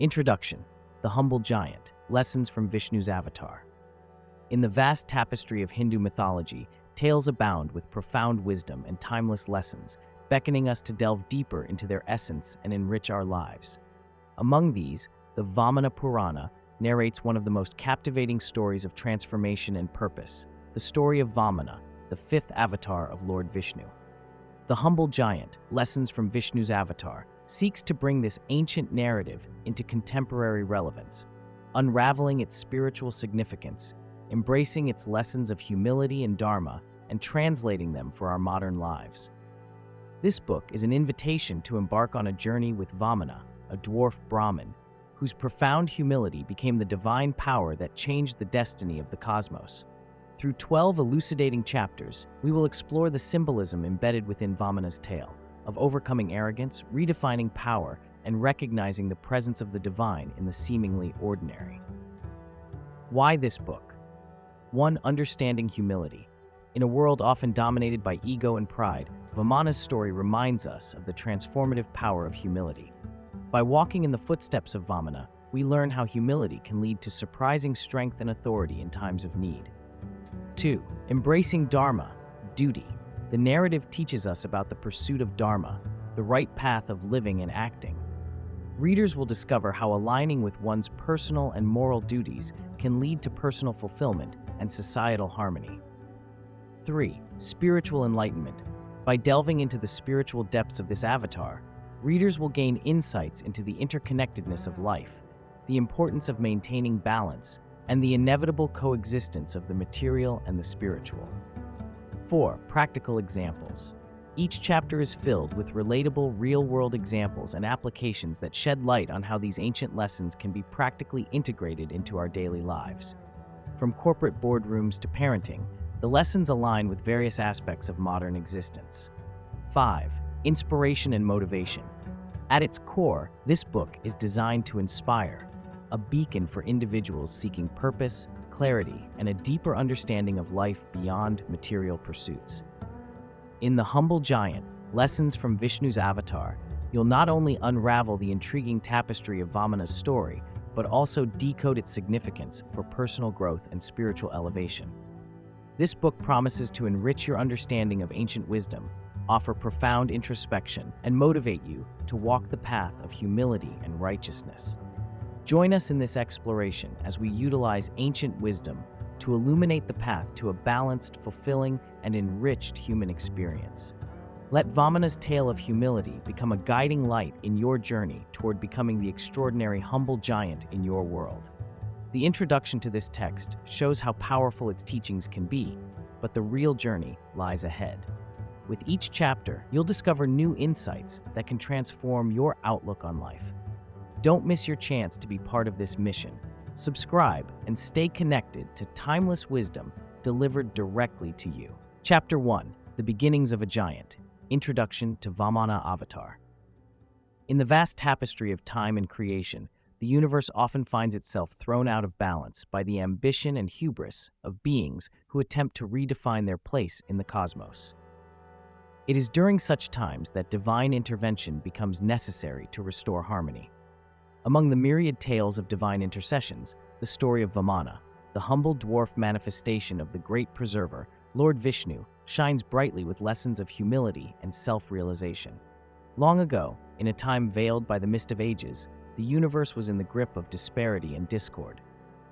Introduction: The Humble Giant, Lessons from Vishnu's Avatar. In the vast tapestry of Hindu mythology, tales abound with profound wisdom and timeless lessons, beckoning us to delve deeper into their essence and enrich our lives. Among these, the Vamana Purana narrates one of the most captivating stories of transformation and purpose, the story of Vamana, the fifth avatar of Lord Vishnu. The Humble Giant, Lessons from Vishnu's Avatar, seeks to bring this ancient narrative into contemporary relevance, unraveling its spiritual significance, embracing its lessons of humility and dharma, and translating them for our modern lives. This book is an invitation to embark on a journey with Vamana, a dwarf brahmin, whose profound humility became the divine power that changed the destiny of the cosmos. Through 12 elucidating chapters, we will explore the symbolism embedded within Vamana's tale, of overcoming arrogance, redefining power, and recognizing the presence of the divine in the seemingly ordinary. Why this book? 1. Understanding humility. In a world often dominated by ego and pride, Vamana's story reminds us of the transformative power of humility. By walking in the footsteps of Vamana, we learn how humility can lead to surprising strength and authority in times of need. 2. Embracing dharma, duty. The narrative teaches us about the pursuit of dharma, the right path of living and acting. Readers will discover how aligning with one's personal and moral duties can lead to personal fulfillment and societal harmony. 3. Spiritual enlightenment. By delving into the spiritual depths of this avatar, readers will gain insights into the interconnectedness of life, the importance of maintaining balance, and the inevitable coexistence of the material and the spiritual. 4. Practical examples. Each chapter is filled with relatable, real-world examples and applications that shed light on how these ancient lessons can be practically integrated into our daily lives. From corporate boardrooms to parenting, the lessons align with various aspects of modern existence. 5. Inspiration and motivation. At its core, this book is designed to inspire, a beacon for individuals seeking purpose, clarity, and a deeper understanding of life beyond material pursuits. In The Humble Giant, Lessons from Vishnu's Avatar, you'll not only unravel the intriguing tapestry of Vamana's story, but also decode its significance for personal growth and spiritual elevation. This book promises to enrich your understanding of ancient wisdom, offer profound introspection, and motivate you to walk the path of humility and righteousness. Join us in this exploration as we utilize ancient wisdom to illuminate the path to a balanced, fulfilling, and enriched human experience. Let Vamana's tale of humility become a guiding light in your journey toward becoming the extraordinary humble giant in your world. The introduction to this text shows how powerful its teachings can be, but the real journey lies ahead. With each chapter, you'll discover new insights that can transform your outlook on life. Don't miss your chance to be part of this mission. Subscribe and stay connected to timeless wisdom delivered directly to you. Chapter 1: The Beginnings of a Giant. Introduction to Vamana Avatar. In the vast tapestry of time and creation, the universe often finds itself thrown out of balance by the ambition and hubris of beings who attempt to redefine their place in the cosmos. It is during such times that divine intervention becomes necessary to restore harmony. Among the myriad tales of divine intercessions, the story of Vamana, the humble dwarf manifestation of the great preserver, Lord Vishnu, shines brightly with lessons of humility and self-realization. Long ago, in a time veiled by the mist of ages, the universe was in the grip of disparity and discord.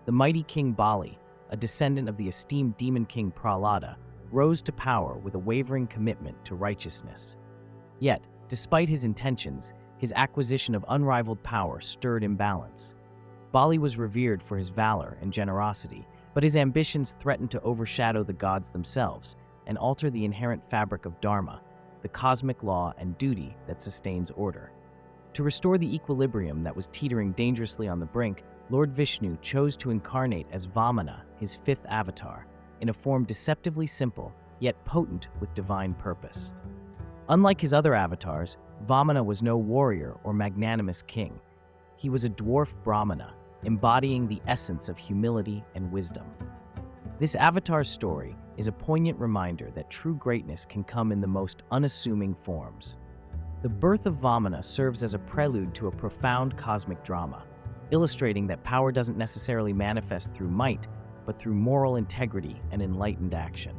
The mighty King Bali, a descendant of the esteemed demon king Prahlada, rose to power with a wavering commitment to righteousness. Yet, despite his intentions, his acquisition of unrivaled power stirred imbalance. Bali was revered for his valor and generosity, but his ambitions threatened to overshadow the gods themselves and alter the inherent fabric of dharma, the cosmic law and duty that sustains order. To restore the equilibrium that was teetering dangerously on the brink, Lord Vishnu chose to incarnate as Vamana, his fifth avatar, in a form deceptively simple, yet potent with divine purpose. Unlike his other avatars, Vamana was no warrior or magnanimous king. He was a dwarf brahmana, embodying the essence of humility and wisdom. This avatar's story is a poignant reminder that true greatness can come in the most unassuming forms. The birth of Vamana serves as a prelude to a profound cosmic drama, illustrating that power doesn't necessarily manifest through might, but through moral integrity and enlightened action.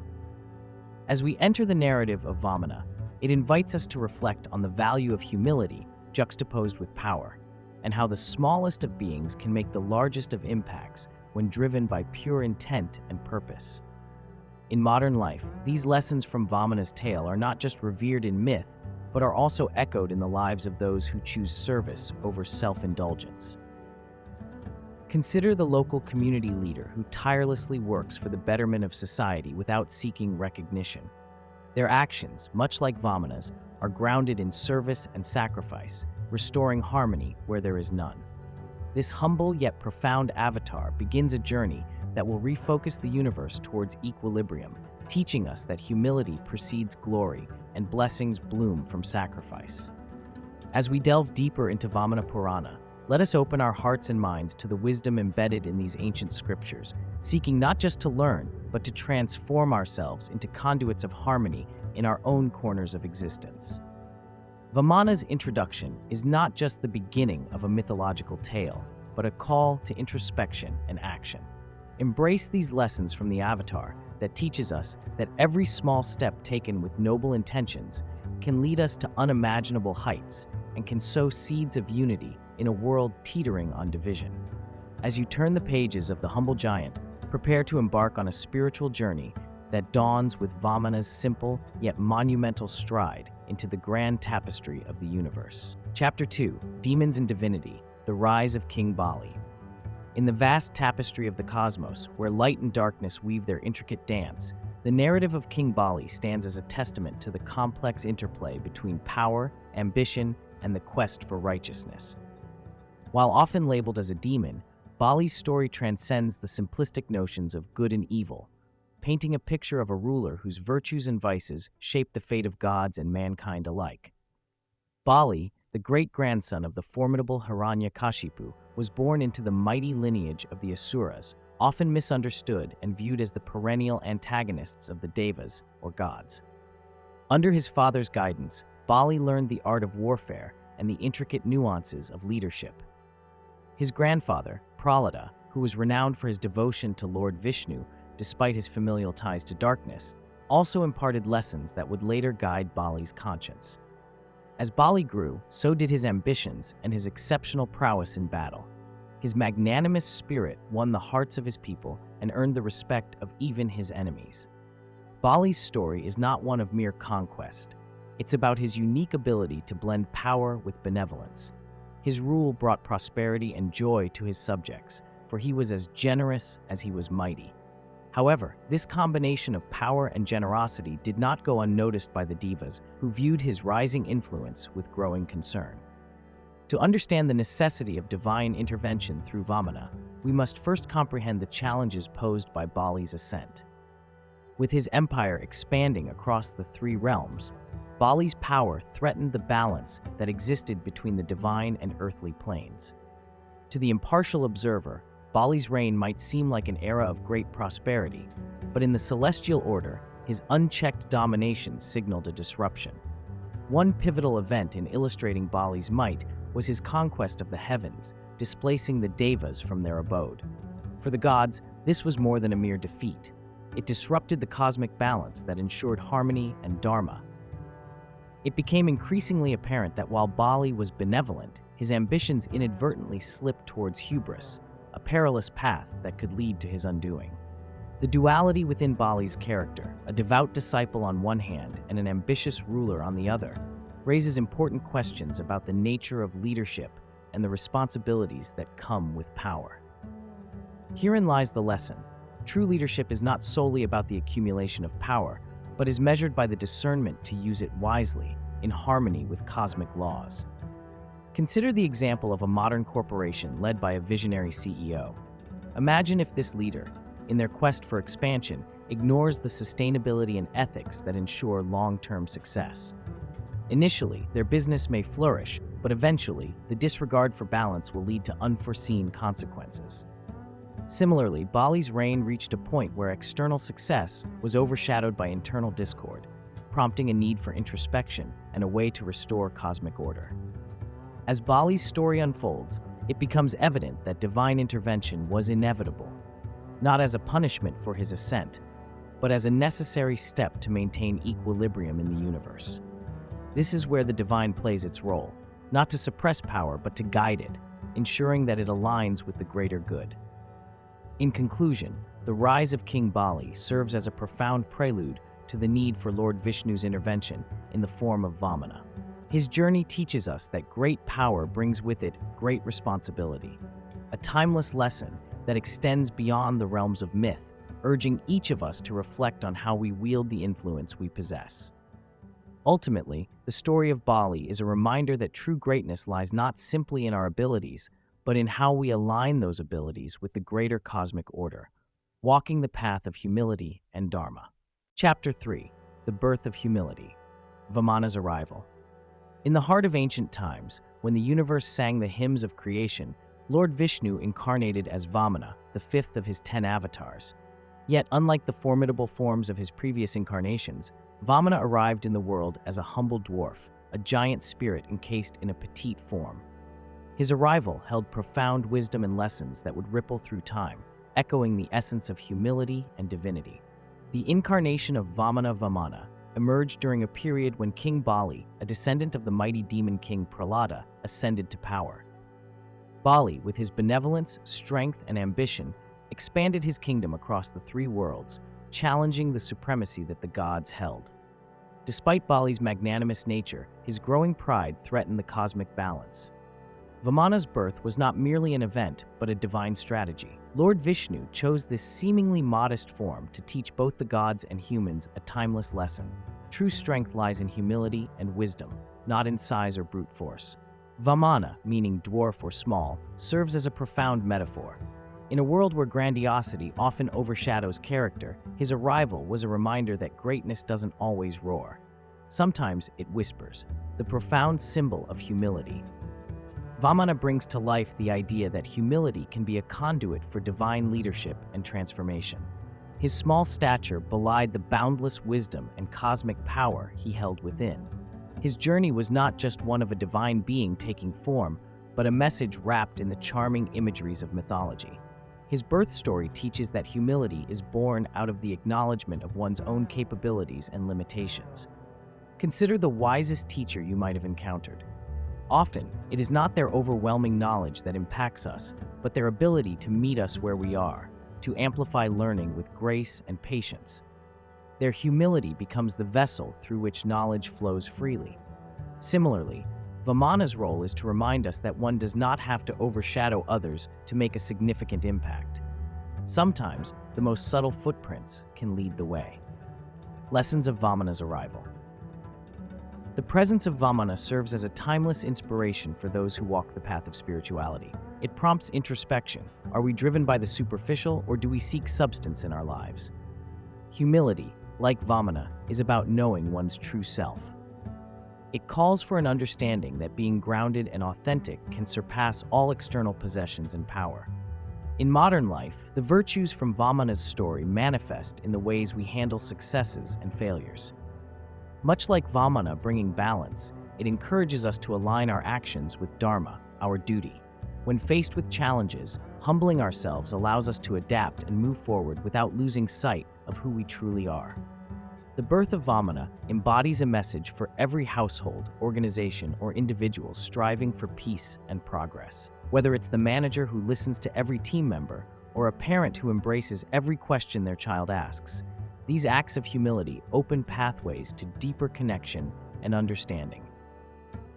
As we enter the narrative of Vamana, it invites us to reflect on the value of humility juxtaposed with power, and how the smallest of beings can make the largest of impacts when driven by pure intent and purpose. In modern life, these lessons from Vamana's tale are not just revered in myth, but are also echoed in the lives of those who choose service over self-indulgence. Consider the local community leader who tirelessly works for the betterment of society without seeking recognition. Their actions, much like Vamana's, are grounded in service and sacrifice, restoring harmony where there is none. This humble yet profound avatar begins a journey that will refocus the universe towards equilibrium, teaching us that humility precedes glory and blessings bloom from sacrifice. As we delve deeper into Vamana Purana, let us open our hearts and minds to the wisdom embedded in these ancient scriptures, seeking not just to learn, but to transform ourselves into conduits of harmony in our own corners of existence. Vamana's introduction is not just the beginning of a mythological tale, but a call to introspection and action. Embrace these lessons from the Avatar that teaches us that every small step taken with noble intentions can lead us to unimaginable heights and can sow seeds of unity in a world teetering on division. As you turn the pages of The Humble Giant, prepare to embark on a spiritual journey that dawns with Vamana's simple yet monumental stride into the grand tapestry of the universe. Chapter 2, Demons and Divinity, The Rise of King Bali. In the vast tapestry of the cosmos, where light and darkness weave their intricate dance, the narrative of King Bali stands as a testament to the complex interplay between power, ambition, and the quest for righteousness. While often labeled as a demon, Bali's story transcends the simplistic notions of good and evil, painting a picture of a ruler whose virtues and vices shape the fate of gods and mankind alike. Bali, the great-grandson of the formidable Hiranyakashipu, was born into the mighty lineage of the Asuras, often misunderstood and viewed as the perennial antagonists of the Devas, or gods. Under his father's guidance, Bali learned the art of warfare and the intricate nuances of leadership. His grandfather, Prahlada, who was renowned for his devotion to Lord Vishnu despite his familial ties to darkness, also imparted lessons that would later guide Bali's conscience. As Bali grew, so did his ambitions and his exceptional prowess in battle. His magnanimous spirit won the hearts of his people and earned the respect of even his enemies. Bali's story is not one of mere conquest. It's about his unique ability to blend power with benevolence. His rule brought prosperity and joy to his subjects, for he was as generous as he was mighty. However, this combination of power and generosity did not go unnoticed by the Devas, who viewed his rising influence with growing concern. To understand the necessity of divine intervention through Vamana, we must first comprehend the challenges posed by Bali's ascent. With his empire expanding across the three realms, Bali's power threatened the balance that existed between the divine and earthly planes. To the impartial observer, Bali's reign might seem like an era of great prosperity, but in the celestial order, his unchecked domination signaled a disruption. One pivotal event in illustrating Bali's might was his conquest of the heavens, displacing the Devas from their abode. For the gods, this was more than a mere defeat. It disrupted the cosmic balance that ensured harmony and dharma. It became increasingly apparent that while Bali was benevolent, his ambitions inadvertently slipped towards hubris, a perilous path that could lead to his undoing. The duality within Bali's character, a devout disciple on one hand and an ambitious ruler on the other, raises important questions about the nature of leadership and the responsibilities that come with power. Herein lies the lesson. True leadership is not solely about the accumulation of power, but is measured by the discernment to use it wisely, in harmony with cosmic laws. Consider the example of a modern corporation led by a visionary CEO. Imagine if this leader, in their quest for expansion, ignores the sustainability and ethics that ensure long-term success. Initially, their business may flourish, but eventually, the disregard for balance will lead to unforeseen consequences. Similarly, Bali's reign reached a point where external success was overshadowed by internal discord, prompting a need for introspection and a way to restore cosmic order. As Bali's story unfolds, it becomes evident that divine intervention was inevitable, not as a punishment for his ascent, but as a necessary step to maintain equilibrium in the universe. This is where the divine plays its role, not to suppress power, but to guide it, ensuring that it aligns with the greater good. In conclusion, the rise of King Bali serves as a profound prelude to the need for Lord Vishnu's intervention in the form of Vamana. His journey teaches us that great power brings with it great responsibility, a timeless lesson that extends beyond the realms of myth, urging each of us to reflect on how we wield the influence we possess. Ultimately, the story of Bali is a reminder that true greatness lies not simply in our abilities, but in how we align those abilities with the greater cosmic order, walking the path of humility and dharma. Chapter 3. The Birth of Humility. Vamana's Arrival. In the heart of ancient times, when the universe sang the hymns of creation, Lord Vishnu incarnated as Vamana, the fifth of his 10 avatars. Yet, unlike the formidable forms of his previous incarnations, Vamana arrived in the world as a humble dwarf, a giant spirit encased in a petite form. His arrival held profound wisdom and lessons that would ripple through time, echoing the essence of humility and divinity. The incarnation of Vamana emerged during a period when King Bali, a descendant of the mighty demon king Prahlada, ascended to power. Bali, with his benevolence, strength, and ambition, expanded his kingdom across the three worlds, challenging the supremacy that the gods held. Despite Bali's magnanimous nature, his growing pride threatened the cosmic balance. Vamana's birth was not merely an event, but a divine strategy. Lord Vishnu chose this seemingly modest form to teach both the gods and humans a timeless lesson. True strength lies in humility and wisdom, not in size or brute force. Vamana, meaning dwarf or small, serves as a profound metaphor. In a world where grandiosity often overshadows character, his arrival was a reminder that greatness doesn't always roar. Sometimes it whispers, the profound symbol of humility. Vamana brings to life the idea that humility can be a conduit for divine leadership and transformation. His small stature belied the boundless wisdom and cosmic power he held within. His journey was not just one of a divine being taking form, but a message wrapped in the charming imageries of mythology. His birth story teaches that humility is born out of the acknowledgement of one's own capabilities and limitations. Consider the wisest teacher you might have encountered. Often, it is not their overwhelming knowledge that impacts us, but their ability to meet us where we are, to amplify learning with grace and patience. Their humility becomes the vessel through which knowledge flows freely. Similarly, Vamana's role is to remind us that one does not have to overshadow others to make a significant impact. Sometimes, the most subtle footprints can lead the way. Lessons of Vamana's arrival. The presence of Vamana serves as a timeless inspiration for those who walk the path of spirituality. It prompts introspection. Are we driven by the superficial, or do we seek substance in our lives? Humility, like Vamana, is about knowing one's true self. It calls for an understanding that being grounded and authentic can surpass all external possessions and power. In modern life, the virtues from Vamana's story manifest in the ways we handle successes and failures. Much like Vamana bringing balance, it encourages us to align our actions with dharma, our duty. When faced with challenges, humbling ourselves allows us to adapt and move forward without losing sight of who we truly are. The birth of Vamana embodies a message for every household, organization, or individual striving for peace and progress. Whether it's the manager who listens to every team member or a parent who embraces every question their child asks, these acts of humility open pathways to deeper connection and understanding.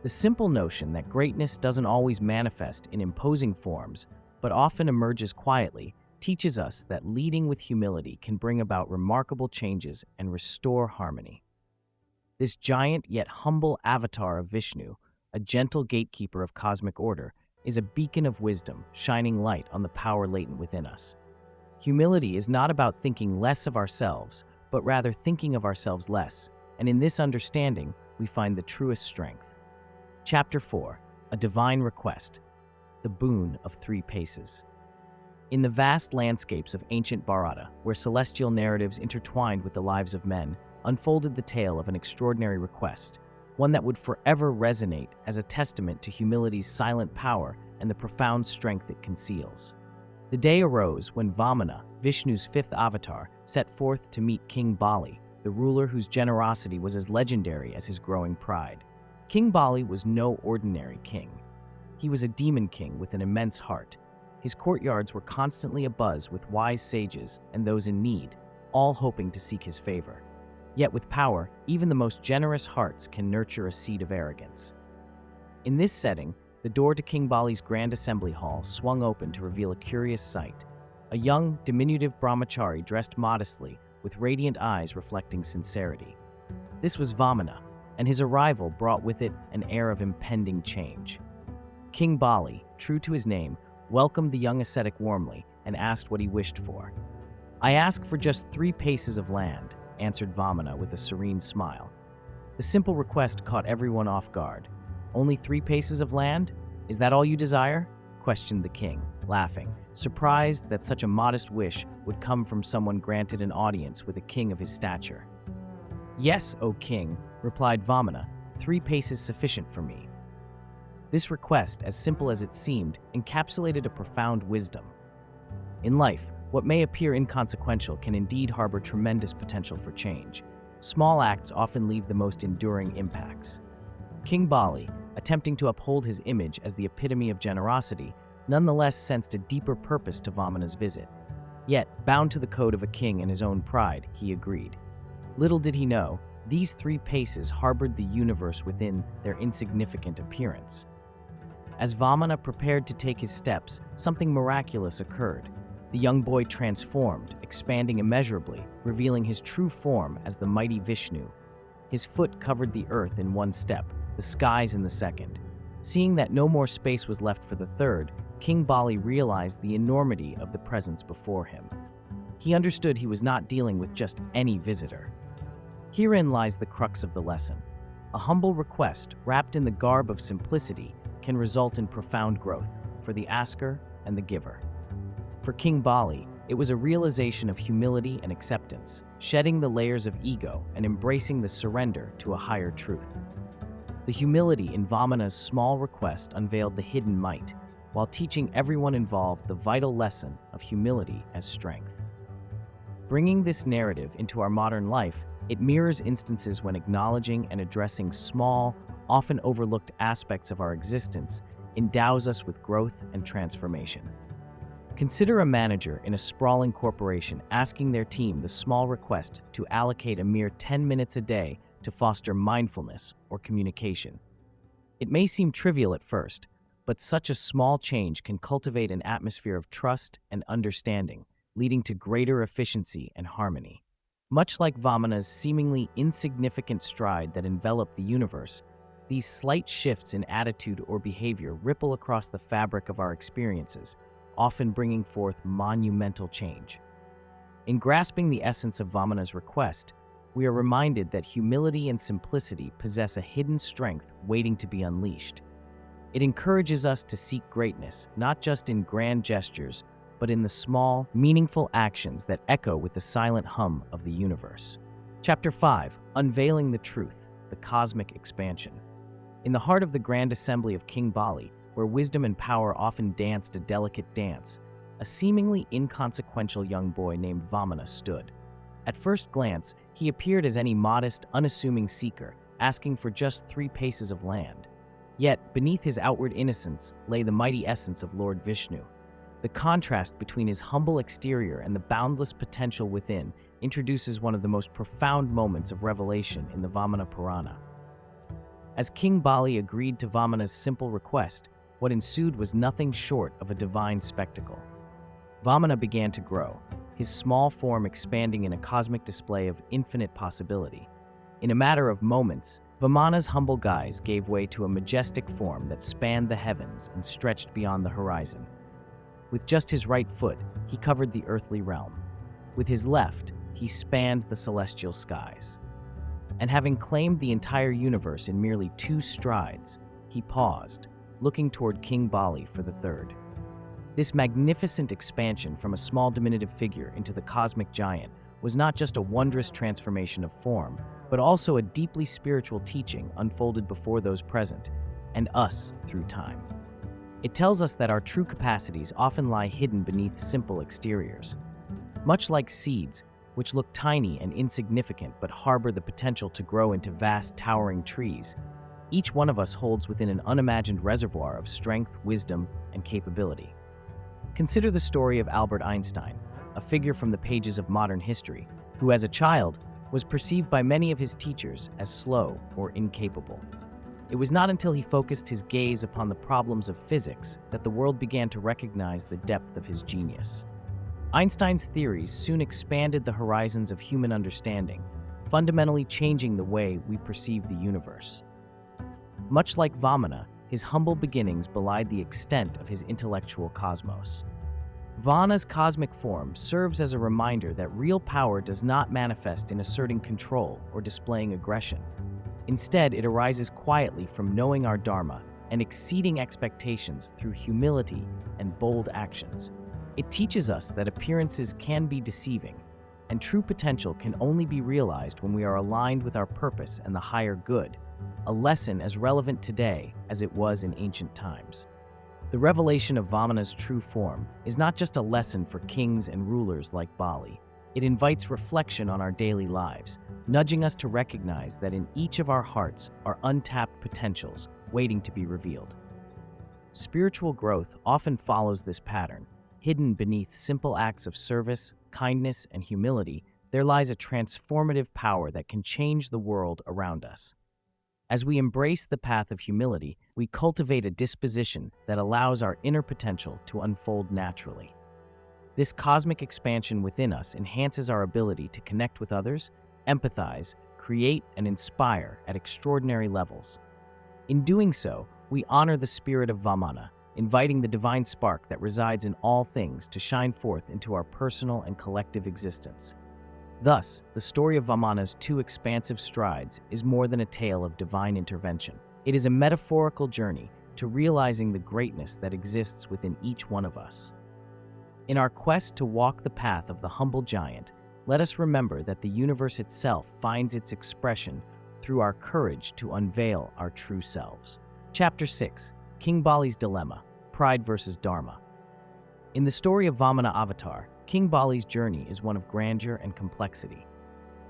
The simple notion that greatness doesn't always manifest in imposing forms, but often emerges quietly, teaches us that leading with humility can bring about remarkable changes and restore harmony. This giant yet humble avatar of Vishnu, a gentle gatekeeper of cosmic order, is a beacon of wisdom, shining light on the power latent within us. Humility is not about thinking less of ourselves, but rather thinking of ourselves less, and in this understanding, we find the truest strength. Chapter 4. A Divine Request. The Boon of 3 Paces. In the vast landscapes of ancient Bharata, where celestial narratives intertwined with the lives of men, unfolded the tale of an extraordinary request, one that would forever resonate as a testament to humility's silent power and the profound strength it conceals. The day arose when Vamana, Vishnu's fifth avatar, set forth to meet King Bali, the ruler whose generosity was as legendary as his growing pride. King Bali was no ordinary king. He was a demon king with an immense heart. His courtyards were constantly abuzz with wise sages and those in need, all hoping to seek his favor. Yet with power, even the most generous hearts can nurture a seed of arrogance. In this setting, the door to King Bali's grand assembly hall swung open to reveal a curious sight. A young, diminutive brahmachari dressed modestly, with radiant eyes reflecting sincerity. This was Vamana, and his arrival brought with it an air of impending change. King Bali, true to his name, welcomed the young ascetic warmly and asked what he wished for. "I ask for just 3 paces of land," answered Vamana with a serene smile. The simple request caught everyone off guard. "Only 3 paces of land? Is that all you desire?" questioned the king, laughing, surprised that such a modest wish would come from someone granted an audience with a king of his stature. "Yes, O king," replied Vamana, 3 paces sufficient for me." This request, as simple as it seemed, encapsulated a profound wisdom. In life, what may appear inconsequential can indeed harbor tremendous potential for change. Small acts often leave the most enduring impacts. King Bali, attempting to uphold his image as the epitome of generosity, nonetheless sensed a deeper purpose to Vamana's visit. Yet, bound to the code of a king and his own pride, he agreed. Little did he know, these 3 paces harbored the universe within their insignificant appearance. As Vamana prepared to take his steps, something miraculous occurred. The young boy transformed, expanding immeasurably, revealing his true form as the mighty Vishnu. His foot covered the earth in 1 step, the skies in the second. Seeing that no more space was left for the third, King Bali realized the enormity of the presence before him. He understood he was not dealing with just any visitor. Herein lies the crux of the lesson. A humble request, wrapped in the garb of simplicity, can result in profound growth for the asker and the giver. For King Bali, it was a realization of humility and acceptance, shedding the layers of ego and embracing the surrender to a higher truth. The humility in Vamana's small request unveiled the hidden might, while teaching everyone involved the vital lesson of humility as strength. Bringing this narrative into our modern life, it mirrors instances when acknowledging and addressing small, often overlooked aspects of our existence endows us with growth and transformation. Consider a manager in a sprawling corporation asking their team the small request to allocate a mere 10 minutes a day to foster mindfulness or communication. It may seem trivial at first, but such a small change can cultivate an atmosphere of trust and understanding, leading to greater efficiency and harmony. Much like Vamana's seemingly insignificant stride that enveloped the universe, these slight shifts in attitude or behavior ripple across the fabric of our experiences, often bringing forth monumental change. In grasping the essence of Vamana's request, we are reminded that humility and simplicity possess a hidden strength waiting to be unleashed. It encourages us to seek greatness, not just in grand gestures, but in the small, meaningful actions that echo with the silent hum of the universe. Chapter 5, Unveiling the Truth, the Cosmic Expansion. In the heart of the grand assembly of King Bali, where wisdom and power often danced a delicate dance, a seemingly inconsequential young boy named Vamana stood. At first glance, he appeared as any modest, unassuming seeker, asking for just 3 paces of land. Yet, beneath his outward innocence lay the mighty essence of Lord Vishnu. The contrast between his humble exterior and the boundless potential within introduces one of the most profound moments of revelation in the Vamana Purana. As King Bali agreed to Vamana's simple request, what ensued was nothing short of a divine spectacle. Vamana began to grow, his small form expanding in a cosmic display of infinite possibility. In a matter of moments, Vamana's humble guise gave way to a majestic form that spanned the heavens and stretched beyond the horizon. With just his right foot, he covered the earthly realm. With his left, he spanned the celestial skies. And having claimed the entire universe in merely 2 strides, he paused, looking toward King Bali for the third. This magnificent expansion from a small diminutive figure into the cosmic giant was not just a wondrous transformation of form, but also a deeply spiritual teaching unfolded before those present, and us through time. It tells us that our true capacities often lie hidden beneath simple exteriors. Much like seeds, which look tiny and insignificant but harbor the potential to grow into vast, towering trees, each one of us holds within an unimagined reservoir of strength, wisdom, and capability. Consider the story of Albert Einstein, a figure from the pages of modern history, who as a child was perceived by many of his teachers as slow or incapable. It was not until he focused his gaze upon the problems of physics that the world began to recognize the depth of his genius. Einstein's theories soon expanded the horizons of human understanding, fundamentally changing the way we perceive the universe. Much like Vamana, his humble beginnings belied the extent of his intellectual cosmos. Vamana's cosmic form serves as a reminder that real power does not manifest in asserting control or displaying aggression. Instead, it arises quietly from knowing our dharma and exceeding expectations through humility and bold actions. It teaches us that appearances can be deceiving, and true potential can only be realized when we are aligned with our purpose and the higher good, a lesson as relevant today as it was in ancient times. The revelation of Vamana's true form is not just a lesson for kings and rulers like Bali. It invites reflection on our daily lives, nudging us to recognize that in each of our hearts are untapped potentials waiting to be revealed. Spiritual growth often follows this pattern. Hidden beneath simple acts of service, kindness, and humility, there lies a transformative power that can change the world around us. As we embrace the path of humility, we cultivate a disposition that allows our inner potential to unfold naturally. This cosmic expansion within us enhances our ability to connect with others, empathize, create, and inspire at extraordinary levels. In doing so, we honor the spirit of Vamana, inviting the divine spark that resides in all things to shine forth into our personal and collective existence. Thus, the story of Vamana's two expansive strides is more than a tale of divine intervention. It is a metaphorical journey to realizing the greatness that exists within each one of us. In our quest to walk the path of the humble giant, let us remember that the universe itself finds its expression through our courage to unveil our true selves. Chapter 6. King Bali's Dilemma, Pride versus Dharma. In the story of Vamana Avatar, King Bali's journey is one of grandeur and complexity.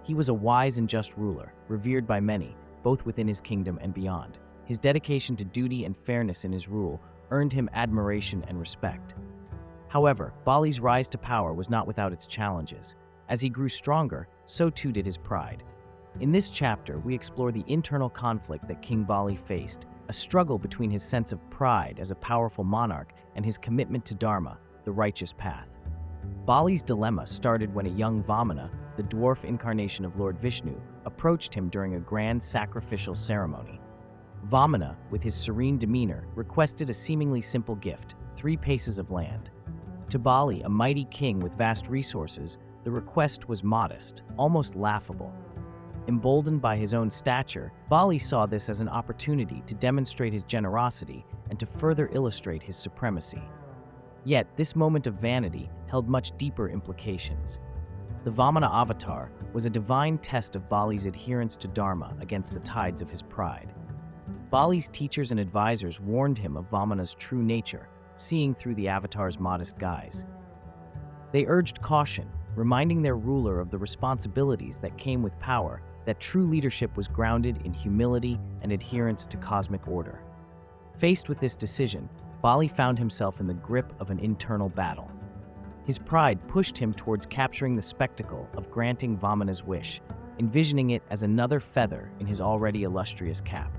He was a wise and just ruler, revered by many, both within his kingdom and beyond. His dedication to duty and fairness in his rule earned him admiration and respect. However, Bali's rise to power was not without its challenges. As he grew stronger, so too did his pride. In this chapter, we explore the internal conflict that King Bali faced, a struggle between his sense of pride as a powerful monarch and his commitment to dharma, the righteous path. Bali's dilemma started when a young Vamana, the dwarf incarnation of Lord Vishnu, approached him during a grand sacrificial ceremony. Vamana, with his serene demeanor, requested a seemingly simple gift, 3 paces of land. To Bali, a mighty king with vast resources, the request was modest, almost laughable. Emboldened by his own stature, Bali saw this as an opportunity to demonstrate his generosity and to further illustrate his supremacy. Yet, this moment of vanity held much deeper implications. The Vamana Avatar was a divine test of Bali's adherence to dharma against the tides of his pride. Bali's teachers and advisors warned him of Vamana's true nature, seeing through the Avatar's modest guise. They urged caution, reminding their ruler of the responsibilities that came with power, that true leadership was grounded in humility and adherence to cosmic order. Faced with this decision, Bali found himself in the grip of an internal battle. His pride pushed him towards capturing the spectacle of granting Vamana's wish, envisioning it as another feather in his already illustrious cap.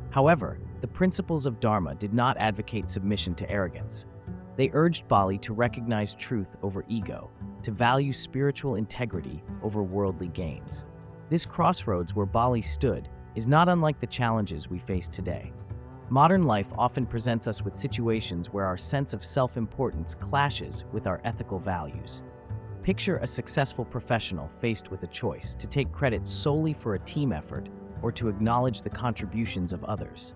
However, the principles of Dharma did not advocate submission to arrogance. They urged Bali to recognize truth over ego, to value spiritual integrity over worldly gains. This crossroads where Bali stood is not unlike the challenges we face today. Modern life often presents us with situations where our sense of self-importance clashes with our ethical values. Picture a successful professional faced with a choice to take credit solely for a team effort or to acknowledge the contributions of others.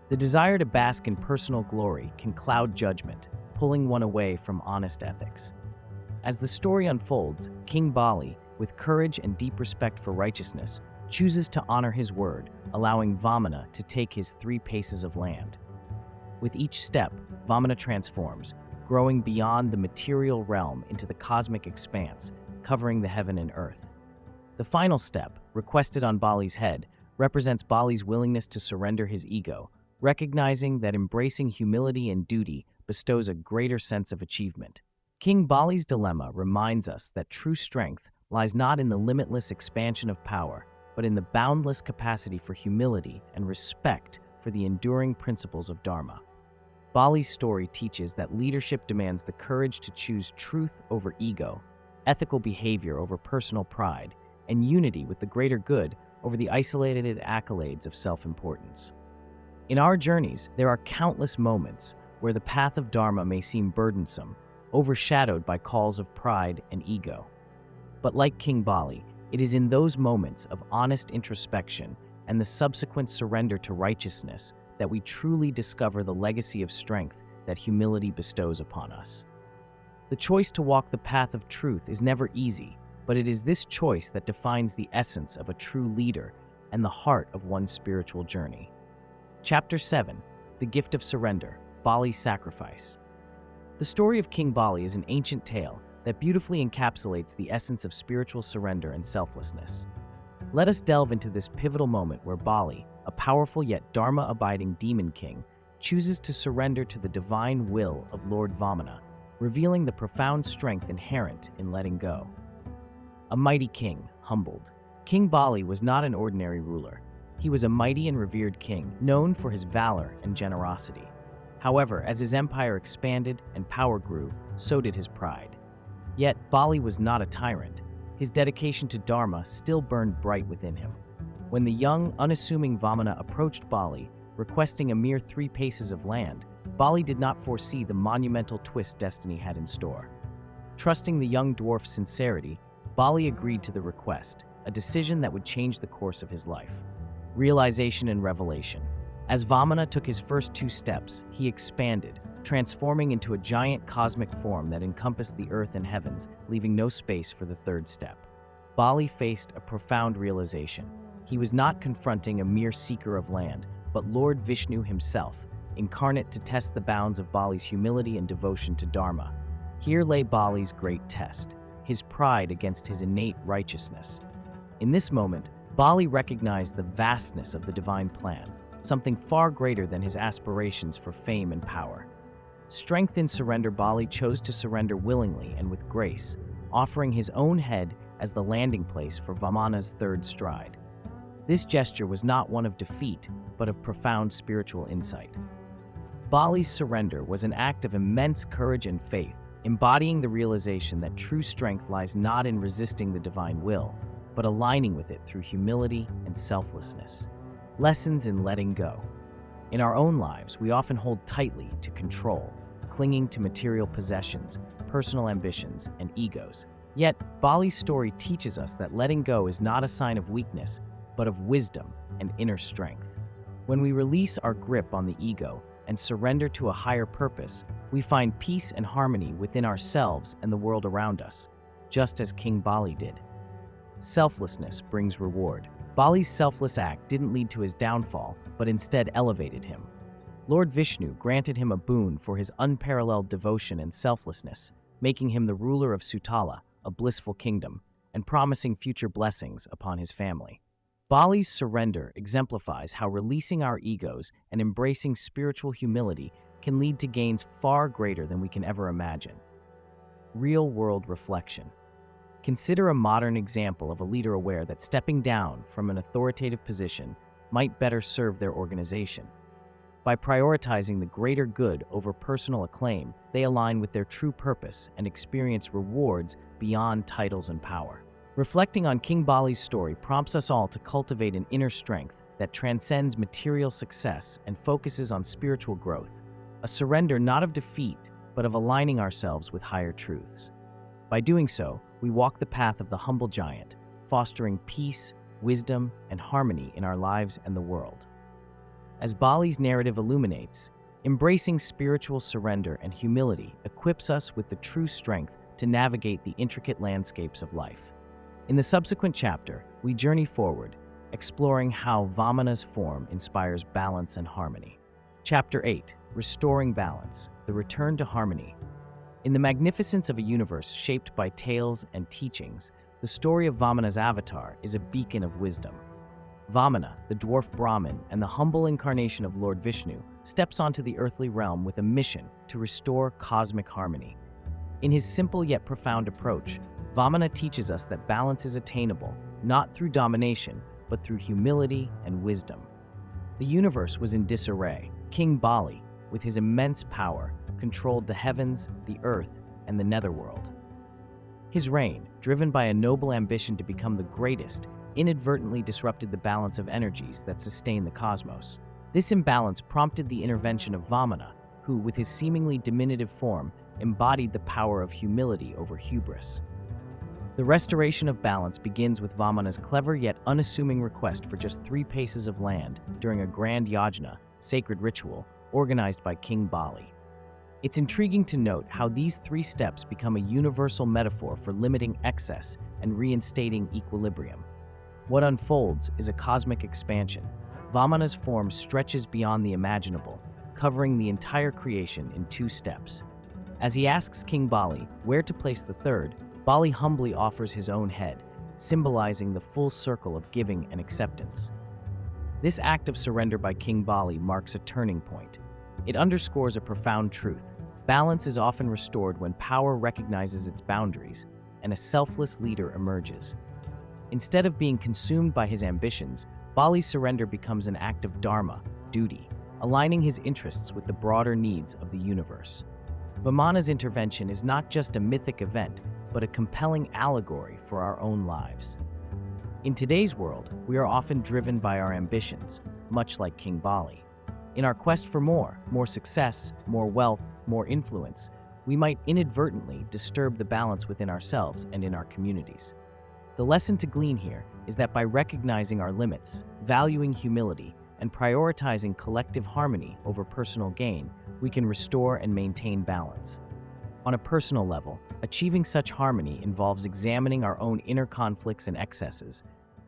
The desire to bask in personal glory can cloud judgment, pulling one away from honest ethics. As the story unfolds, King Bali, with courage and deep respect for righteousness, chooses to honor his word, allowing Vamana to take his 3 paces of land. With each step, Vamana transforms, growing beyond the material realm into the cosmic expanse, covering the heaven and earth. The final step, requested on Bali's head, represents Bali's willingness to surrender his ego, recognizing that embracing humility and duty bestows a greater sense of achievement. King Bali's dilemma reminds us that true strength lies not in the limitless expansion of power, but in the boundless capacity for humility and respect for the enduring principles of dharma. Bali's story teaches that leadership demands the courage to choose truth over ego, ethical behavior over personal pride, and unity with the greater good over the isolated accolades of self-importance. In our journeys, there are countless moments where the path of dharma may seem burdensome, overshadowed by calls of pride and ego. But like King Bali, it is in those moments of honest introspection and the subsequent surrender to righteousness that we truly discover the legacy of strength that humility bestows upon us. The choice to walk the path of truth is never easy, but it is this choice that defines the essence of a true leader and the heart of one's spiritual journey. Chapter 7, The Gift of Surrender, Bali's Sacrifice. The story of King Bali is an ancient tale that beautifully encapsulates the essence of spiritual surrender and selflessness. Let us delve into this pivotal moment where Bali, a powerful yet dharma-abiding demon king, chooses to surrender to the divine will of Lord Vamana, revealing the profound strength inherent in letting go. A mighty king, humbled. King Bali was not an ordinary ruler. He was a mighty and revered king, known for his valor and generosity. However, as his empire expanded and power grew, so did his pride. Yet, Bali was not a tyrant. His dedication to dharma still burned bright within him. When the young, unassuming Vamana approached Bali, requesting a mere 3 paces of land, Bali did not foresee the monumental twist destiny had in store. Trusting the young dwarf's sincerity, Bali agreed to the request, a decision that would change the course of his life. Realization and revelation. As Vamana took his first 2 steps, he expanded, transforming into a giant cosmic form that encompassed the earth and heavens, leaving no space for the 3rd step. Bali faced a profound realization. He was not confronting a mere seeker of land, but Lord Vishnu himself, incarnate to test the bounds of Bali's humility and devotion to dharma. Here lay Bali's great test, his pride against his innate righteousness. In this moment, Bali recognized the vastness of the divine plan, something far greater than his aspirations for fame and power. Strength in surrender, Bali chose to surrender willingly and with grace, offering his own head as the landing place for Vamana's 3rd stride. This gesture was not one of defeat, but of profound spiritual insight. Bali's surrender was an act of immense courage and faith, embodying the realization that true strength lies not in resisting the divine will, but aligning with it through humility and selflessness. Lessons in letting go. In our own lives, we often hold tightly to control, clinging to material possessions, personal ambitions, and egos. Yet, Bali's story teaches us that letting go is not a sign of weakness, but of wisdom and inner strength. When we release our grip on the ego and surrender to a higher purpose, we find peace and harmony within ourselves and the world around us, just as King Bali did. Selflessness brings reward. Bali's selfless act didn't lead to his downfall, but instead elevated him. Lord Vishnu granted him a boon for his unparalleled devotion and selflessness, making him the ruler of Sutala, a blissful kingdom, and promising future blessings upon his family. Bali's surrender exemplifies how releasing our egos and embracing spiritual humility can lead to gains far greater than we can ever imagine. Real-world reflection. Consider a modern example of a leader aware that stepping down from an authoritative position might better serve their organization. By prioritizing the greater good over personal acclaim, they align with their true purpose and experience rewards beyond titles and power. Reflecting on King Bali's story prompts us all to cultivate an inner strength that transcends material success and focuses on spiritual growth, a surrender not of defeat, but of aligning ourselves with higher truths. By doing so, we walk the path of the humble giant, fostering peace, wisdom, and harmony in our lives and the world. As Bali's narrative illuminates, embracing spiritual surrender and humility equips us with the true strength to navigate the intricate landscapes of life. In the subsequent chapter, we journey forward, exploring how Vamana's form inspires balance and harmony. Chapter 8: Restoring Balance, the Return to Harmony. In the magnificence of a universe shaped by tales and teachings, the story of Vamana's avatar is a beacon of wisdom. Vamana, the dwarf Brahmin and the humble incarnation of Lord Vishnu, steps onto the earthly realm with a mission to restore cosmic harmony. In his simple yet profound approach, Vamana teaches us that balance is attainable, not through domination, but through humility and wisdom. The universe was in disarray. King Bali, with his immense power, controlled the heavens, the earth, and the netherworld. His reign, driven by a noble ambition to become the greatest, inadvertently disrupted the balance of energies that sustain the cosmos. This imbalance prompted the intervention of Vamana, who, with his seemingly diminutive form, embodied the power of humility over hubris. The restoration of balance begins with Vamana's clever yet unassuming request for just 3 paces of land during a grand yajna, sacred ritual, organized by King Bali. It's intriguing to note how these 3 steps become a universal metaphor for limiting excess and reinstating equilibrium. What unfolds is a cosmic expansion. Vamana's form stretches beyond the imaginable, covering the entire creation in 2 steps. As he asks King Bali where to place the 3rd, Bali humbly offers his own head, symbolizing the full circle of giving and acceptance. This act of surrender by King Bali marks a turning point. It underscores a profound truth. Balance is often restored when power recognizes its boundaries and a selfless leader emerges. Instead of being consumed by his ambitions, Bali's surrender becomes an act of dharma, duty, aligning his interests with the broader needs of the universe. Vamana's intervention is not just a mythic event, but a compelling allegory for our own lives. In today's world, we are often driven by our ambitions, much like King Bali. In our quest for more success, more wealth, more influence, we might inadvertently disturb the balance within ourselves and in our communities. The lesson to glean here is that by recognizing our limits, valuing humility, and prioritizing collective harmony over personal gain, we can restore and maintain balance. On a personal level, achieving such harmony involves examining our own inner conflicts and excesses.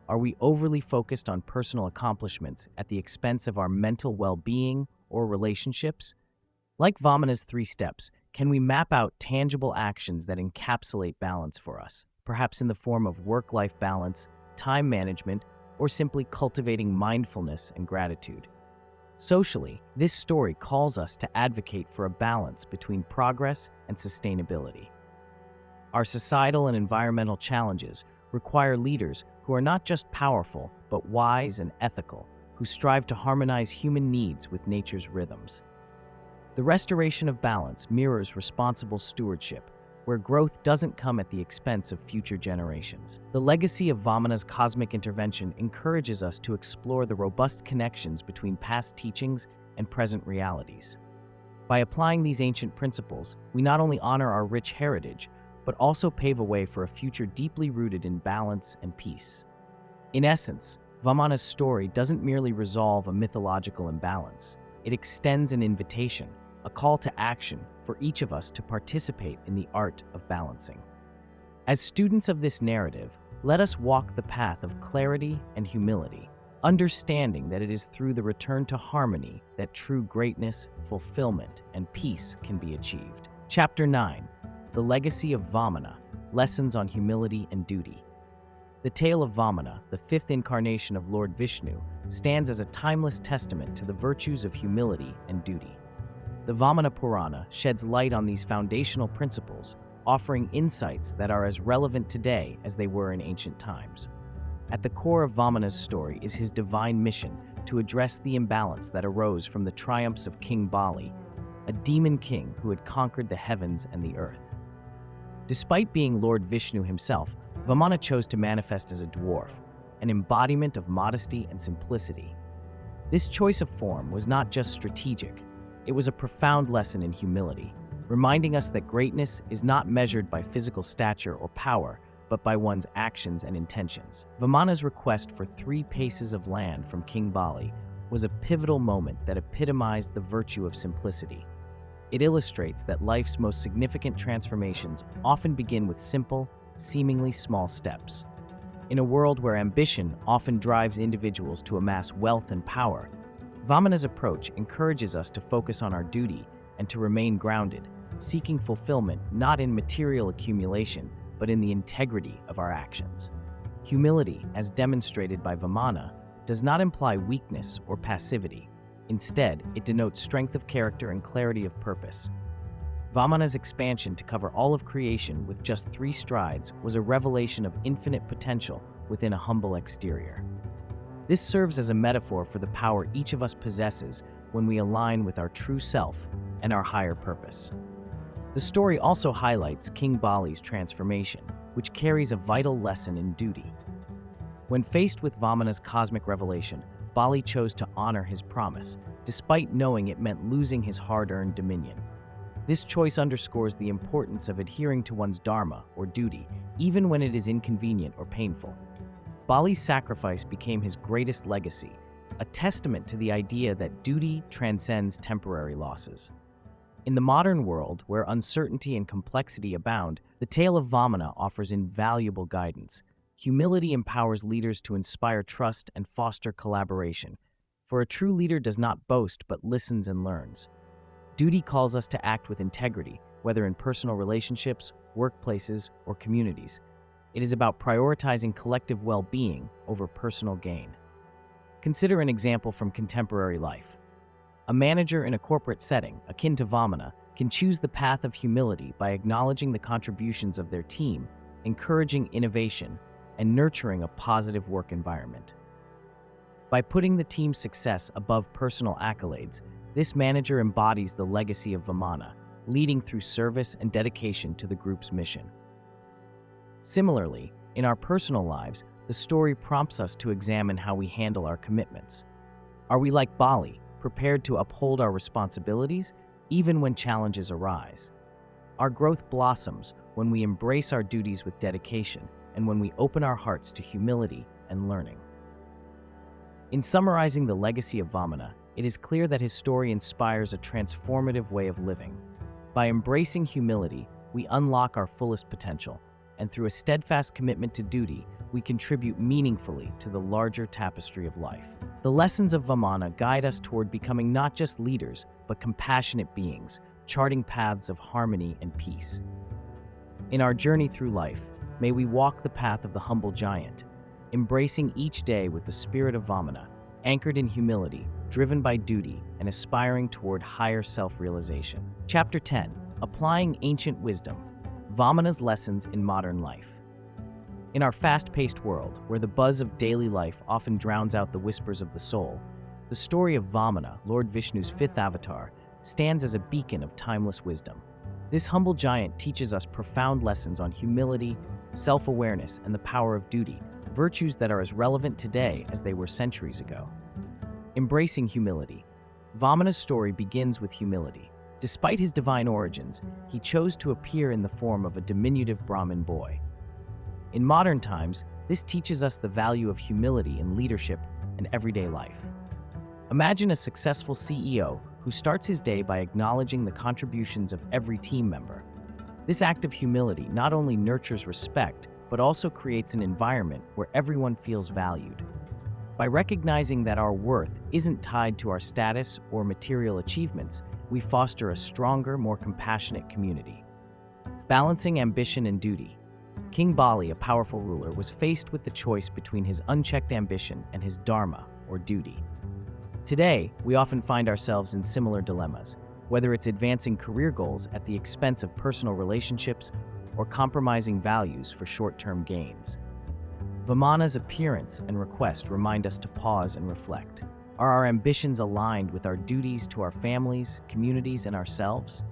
Are we overly focused on personal accomplishments at the expense of our mental well-being or relationships? Like Vamana's 3 steps, can we map out tangible actions that encapsulate balance for us, perhaps in the form of work-life balance, time management, or simply cultivating mindfulness and gratitude? Socially, this story calls us to advocate for a balance between progress and sustainability. Our societal and environmental challenges require leaders who are not just powerful, but wise and ethical, who strive to harmonize human needs with nature's rhythms. The restoration of balance mirrors responsible stewardship, where growth doesn't come at the expense of future generations. The legacy of Vamana's cosmic intervention encourages us to explore the robust connections between past teachings and present realities. By applying these ancient principles, we not only honor our rich heritage, but also pave a way for a future deeply rooted in balance and peace. In essence, Vamana's story doesn't merely resolve a mythological imbalance. It extends an invitation, a call to action for each of us to participate in the art of balancing. As students of this narrative, let us walk the path of clarity and humility, understanding that it is through the return to harmony that true greatness, fulfillment, and peace can be achieved. Chapter 9: The Legacy of Vamana, Lessons on Humility and Duty. The tale of Vamana, the 5th incarnation of Lord Vishnu, stands as a timeless testament to the virtues of humility and duty. The Vamana Purana sheds light on these foundational principles, offering insights that are as relevant today as they were in ancient times. At the core of Vamana's story is his divine mission to address the imbalance that arose from the triumphs of King Bali, a demon king who had conquered the heavens and the earth. Despite being Lord Vishnu himself, Vamana chose to manifest as a dwarf, an embodiment of modesty and simplicity. This choice of form was not just strategic, it was a profound lesson in humility, reminding us that greatness is not measured by physical stature or power, but by one's actions and intentions. Vamana's request for 3 paces of land from King Bali was a pivotal moment that epitomized the virtue of simplicity. It illustrates that life's most significant transformations often begin with simple, seemingly small steps. In a world where ambition often drives individuals to amass wealth and power, Vamana's approach encourages us to focus on our duty and to remain grounded, seeking fulfillment not in material accumulation, but in the integrity of our actions. Humility, as demonstrated by Vamana, does not imply weakness or passivity. Instead, it denotes strength of character and clarity of purpose. Vamana's expansion to cover all of creation with just 3 strides was a revelation of infinite potential within a humble exterior. This serves as a metaphor for the power each of us possesses when we align with our true self and our higher purpose. The story also highlights King Bali's transformation, which carries a vital lesson in duty. When faced with Vamana's cosmic revelation, Bali chose to honor his promise, despite knowing it meant losing his hard-earned dominion. This choice underscores the importance of adhering to one's dharma, or duty, even when it is inconvenient or painful. Bali's sacrifice became his greatest legacy, a testament to the idea that duty transcends temporary losses. In the modern world, where uncertainty and complexity abound, the tale of Vamana offers invaluable guidance. Humility empowers leaders to inspire trust and foster collaboration. For a true leader does not boast but listens and learns. Duty calls us to act with integrity, whether in personal relationships, workplaces, or communities. It is about prioritizing collective well-being over personal gain. Consider an example from contemporary life. A manager in a corporate setting, akin to Vamana, can choose the path of humility by acknowledging the contributions of their team, encouraging innovation, and nurturing a positive work environment. By putting the team's success above personal accolades, this manager embodies the legacy of Vamana, leading through service and dedication to the group's mission. Similarly, in our personal lives, the story prompts us to examine how we handle our commitments. Are we like Bali, prepared to uphold our responsibilities even when challenges arise? Our growth blossoms when we embrace our duties with dedication and when we open our hearts to humility and learning. In summarizing the legacy of Vamana, it is clear that his story inspires a transformative way of living. By embracing humility, we unlock our fullest potential, and through a steadfast commitment to duty, we contribute meaningfully to the larger tapestry of life. The lessons of Vamana guide us toward becoming not just leaders, but compassionate beings, charting paths of harmony and peace. In our journey through life, may we walk the path of the humble giant, embracing each day with the spirit of Vamana, anchored in humility, driven by duty, and aspiring toward higher self-realization. Chapter 10. Applying Ancient Wisdom. Vamana's Lessons in Modern Life. In our fast-paced world, where the buzz of daily life often drowns out the whispers of the soul, the story of Vamana, Lord Vishnu's 5th avatar, stands as a beacon of timeless wisdom. This humble giant teaches us profound lessons on humility, self-awareness, and the power of duty, virtues that are as relevant today as they were centuries ago. Embracing humility. Vamana's story begins with humility. Despite his divine origins, he chose to appear in the form of a diminutive Brahmin boy. In modern times, this teaches us the value of humility in leadership and everyday life. Imagine a successful CEO who starts his day by acknowledging the contributions of every team member. This act of humility not only nurtures respect, but also creates an environment where everyone feels valued. By recognizing that our worth isn't tied to our status or material achievements, we foster a stronger, more compassionate community. Balancing ambition and duty. King Bali, a powerful ruler, was faced with the choice between his unchecked ambition and his dharma, or duty. Today, we often find ourselves in similar dilemmas, whether it's advancing career goals at the expense of personal relationships or compromising values for short-term gains. Vamana's appearance and request remind us to pause and reflect. Are our ambitions aligned with our duties to our families, communities, and ourselves?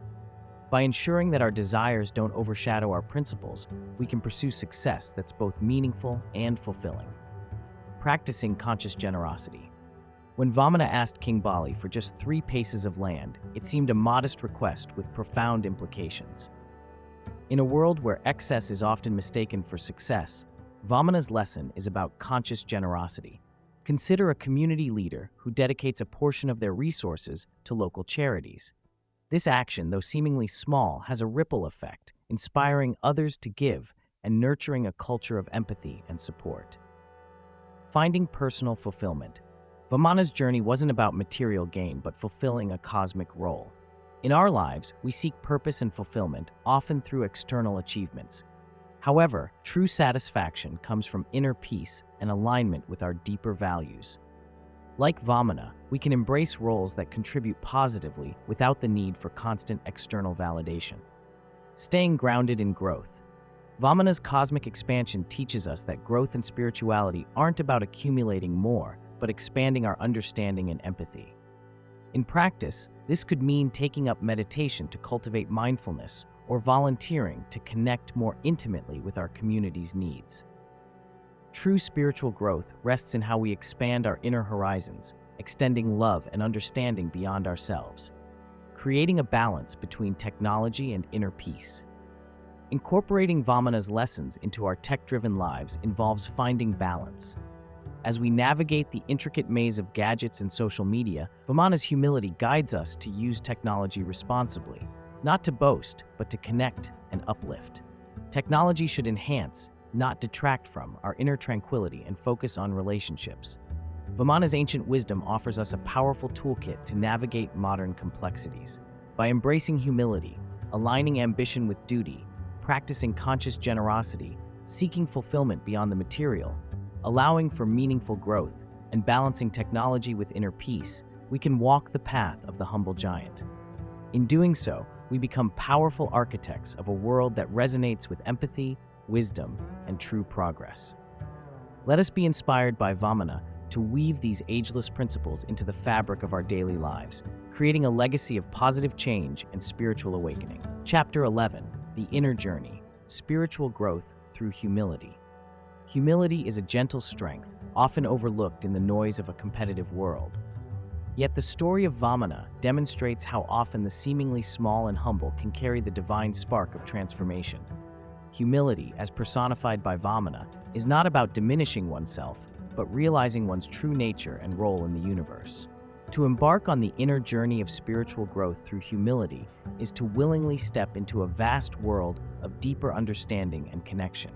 By ensuring that our desires don't overshadow our principles, we can pursue success that's both meaningful and fulfilling. Practicing conscious generosity. When Vamana asked King Bali for just 3 paces of land, it seemed a modest request with profound implications. In a world where excess is often mistaken for success, Vamana's lesson is about conscious generosity. Consider a community leader who dedicates a portion of their resources to local charities. This action, though seemingly small, has a ripple effect, inspiring others to give and nurturing a culture of empathy and support. Finding personal fulfillment. Vamana's journey wasn't about material gain, but fulfilling a cosmic role. In our lives, we seek purpose and fulfillment, often through external achievements. However, true satisfaction comes from inner peace and alignment with our deeper values. Like Vamana, we can embrace roles that contribute positively without the need for constant external validation. Staying grounded in growth. Vamana's cosmic expansion teaches us that growth and spirituality aren't about accumulating more, but expanding our understanding and empathy. In practice, this could mean taking up meditation to cultivate mindfulness or volunteering to connect more intimately with our community's needs. True spiritual growth rests in how we expand our inner horizons, extending love and understanding beyond ourselves, creating a balance between technology and inner peace. Incorporating Vamana's lessons into our tech-driven lives involves finding balance. As we navigate the intricate maze of gadgets and social media, Vamana's humility guides us to use technology responsibly, not to boast, but to connect and uplift. Technology should enhance, not detract from, our inner tranquility and focus on relationships. Vamana's ancient wisdom offers us a powerful toolkit to navigate modern complexities. By embracing humility, aligning ambition with duty, practicing conscious generosity, seeking fulfillment beyond the material, allowing for meaningful growth, and balancing technology with inner peace, we can walk the path of the humble giant. In doing so, we become powerful architects of a world that resonates with empathy, wisdom, and true progress. Let us be inspired by Vamana to weave these ageless principles into the fabric of our daily lives, creating a legacy of positive change and spiritual awakening. Chapter 11, The Inner Journey, Spiritual Growth Through Humility. Humility is a gentle strength, often overlooked in the noise of a competitive world. Yet the story of Vamana demonstrates how often the seemingly small and humble can carry the divine spark of transformation. Humility, as personified by Vamana, is not about diminishing oneself, but realizing one's true nature and role in the universe. To embark on the inner journey of spiritual growth through humility is to willingly step into a vast world of deeper understanding and connection.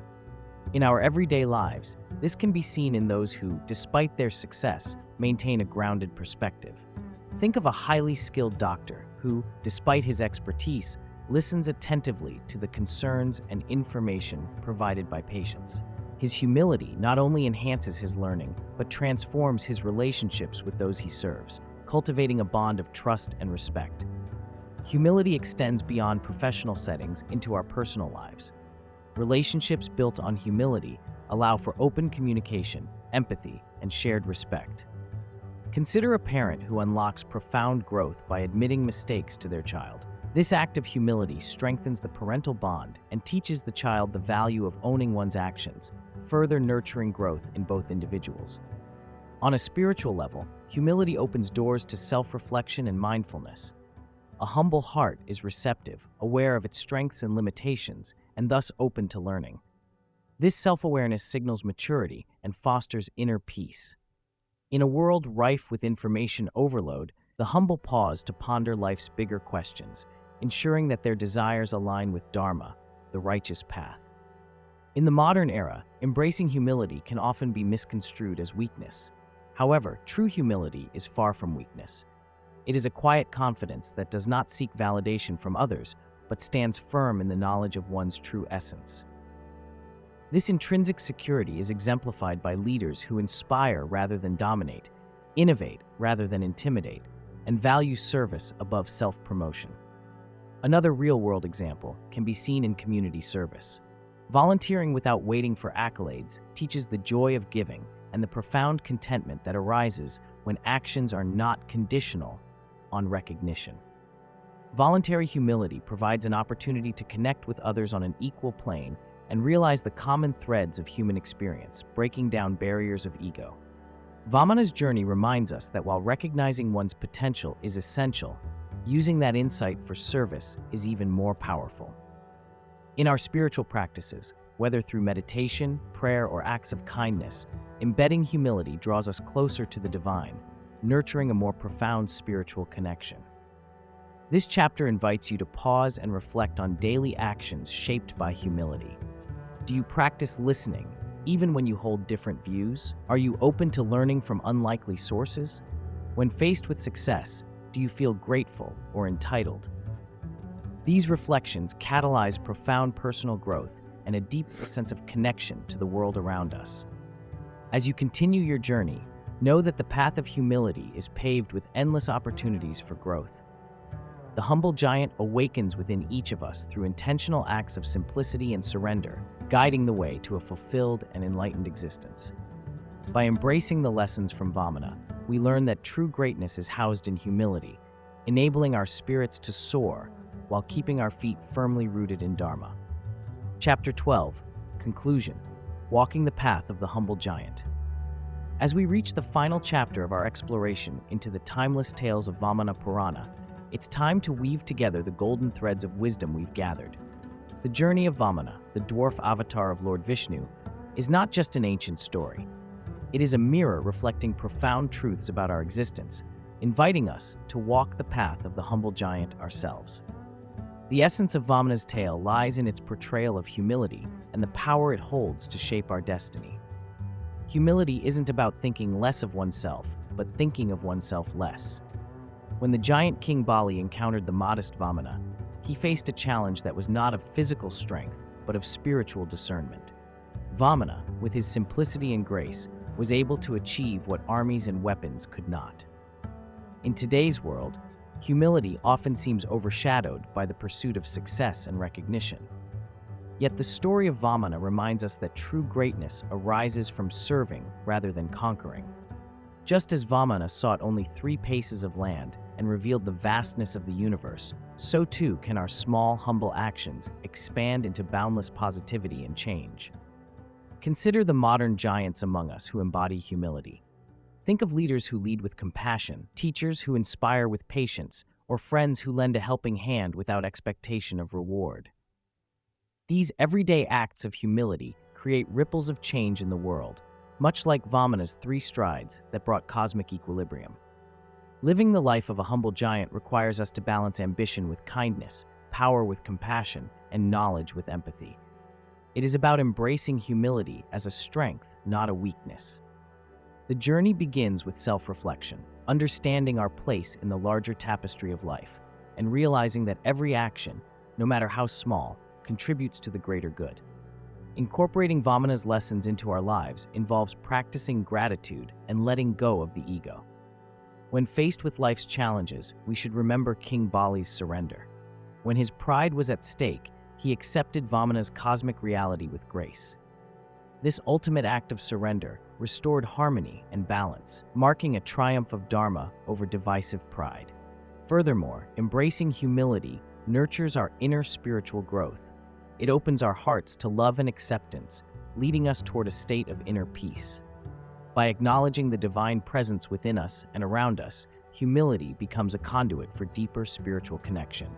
In our everyday lives, this can be seen in those who, despite their success, maintain a grounded perspective. Think of a highly skilled doctor who, despite his expertise, listens attentively to the concerns and information provided by patients. His humility not only enhances his learning, but transforms his relationships with those he serves, cultivating a bond of trust and respect. Humility extends beyond professional settings into our personal lives. Relationships built on humility allow for open communication, empathy, and shared respect. Consider a parent who unlocks profound growth by admitting mistakes to their child. This act of humility strengthens the parental bond and teaches the child the value of owning one's actions, further nurturing growth in both individuals. On a spiritual level, humility opens doors to self-reflection and mindfulness. A humble heart is receptive, aware of its strengths and limitations, and thus open to learning. This self-awareness signals maturity and fosters inner peace. In a world rife with information overload, the humble pause to ponder life's bigger questions, ensuring that their desires align with dharma, the righteous path. In the modern era, embracing humility can often be misconstrued as weakness. However, true humility is far from weakness. It is a quiet confidence that does not seek validation from others, but stands firm in the knowledge of one's true essence. This intrinsic security is exemplified by leaders who inspire rather than dominate, innovate rather than intimidate, and value service above self-promotion. Another real-world example can be seen in community service. Volunteering without waiting for accolades teaches the joy of giving and the profound contentment that arises when actions are not conditional on recognition. Voluntary humility provides an opportunity to connect with others on an equal plane and realize the common threads of human experience, breaking down barriers of ego. Vamana's journey reminds us that while recognizing one's potential is essential, using that insight for service is even more powerful. In our spiritual practices, whether through meditation, prayer, or acts of kindness, embedding humility draws us closer to the divine, nurturing a more profound spiritual connection. This chapter invites you to pause and reflect on daily actions shaped by humility. Do you practice listening, even when you hold different views? Are you open to learning from unlikely sources? When faced with success, do you feel grateful or entitled? These reflections catalyze profound personal growth and a deep sense of connection to the world around us. As you continue your journey, know that the path of humility is paved with endless opportunities for growth. The humble giant awakens within each of us through intentional acts of simplicity and surrender, guiding the way to a fulfilled and enlightened existence. By embracing the lessons from Vamana, we learn that true greatness is housed in humility, enabling our spirits to soar while keeping our feet firmly rooted in Dharma. Chapter 12, Conclusion, Walking the Path of the Humble Giant. As we reach the final chapter of our exploration into the timeless tales of Vamana Purana, it's time to weave together the golden threads of wisdom we've gathered. The journey of Vamana, the dwarf avatar of Lord Vishnu, is not just an ancient story. It is a mirror reflecting profound truths about our existence, inviting us to walk the path of the humble giant ourselves. The essence of Vamana's tale lies in its portrayal of humility and the power it holds to shape our destiny. Humility isn't about thinking less of oneself, but thinking of oneself less. When the giant King Bali encountered the modest Vamana, he faced a challenge that was not of physical strength, but of spiritual discernment. Vamana, with his simplicity and grace, was able to achieve what armies and weapons could not. In today's world, humility often seems overshadowed by the pursuit of success and recognition. Yet the story of Vamana reminds us that true greatness arises from serving rather than conquering. Just as Vamana sought only 3 paces of land and revealed the vastness of the universe, so too can our small, humble actions expand into boundless positivity and change. Consider the modern giants among us who embody humility. Think of leaders who lead with compassion, teachers who inspire with patience, or friends who lend a helping hand without expectation of reward. These everyday acts of humility create ripples of change in the world, much like Vamana's 3 strides that brought cosmic equilibrium. Living the life of a humble giant requires us to balance ambition with kindness, power with compassion, and knowledge with empathy. It is about embracing humility as a strength, not a weakness. The journey begins with self-reflection, understanding our place in the larger tapestry of life, and realizing that every action, no matter how small, contributes to the greater good. Incorporating Vamana's lessons into our lives involves practicing gratitude and letting go of the ego. When faced with life's challenges, we should remember King Bali's surrender. When his pride was at stake, he accepted Vamana's cosmic reality with grace. This ultimate act of surrender restored harmony and balance, marking a triumph of Dharma over divisive pride. Furthermore, embracing humility nurtures our inner spiritual growth. It opens our hearts to love and acceptance, leading us toward a state of inner peace. By acknowledging the divine presence within us and around us, humility becomes a conduit for deeper spiritual connection.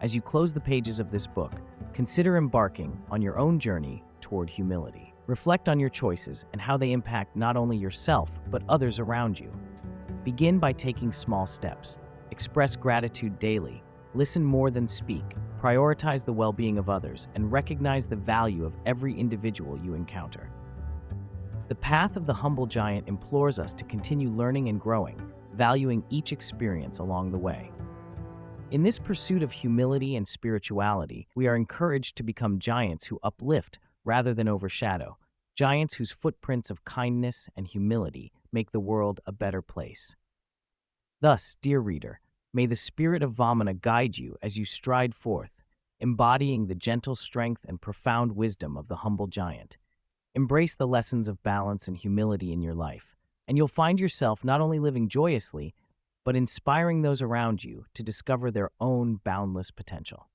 As you close the pages of this book, consider embarking on your own journey toward humility. Reflect on your choices and how they impact not only yourself, but others around you. Begin by taking small steps. Express gratitude daily. Listen more than speak. Prioritize the well-being of others and recognize the value of every individual you encounter. The path of the humble giant implores us to continue learning and growing, valuing each experience along the way. In this pursuit of humility and spirituality, we are encouraged to become giants who uplift rather than overshadow, giants whose footprints of kindness and humility make the world a better place. Thus, dear reader, may the spirit of Vamana guide you as you stride forth, embodying the gentle strength and profound wisdom of the humble giant. Embrace the lessons of balance and humility in your life, and you'll find yourself not only living joyously, but inspiring those around you to discover their own boundless potential.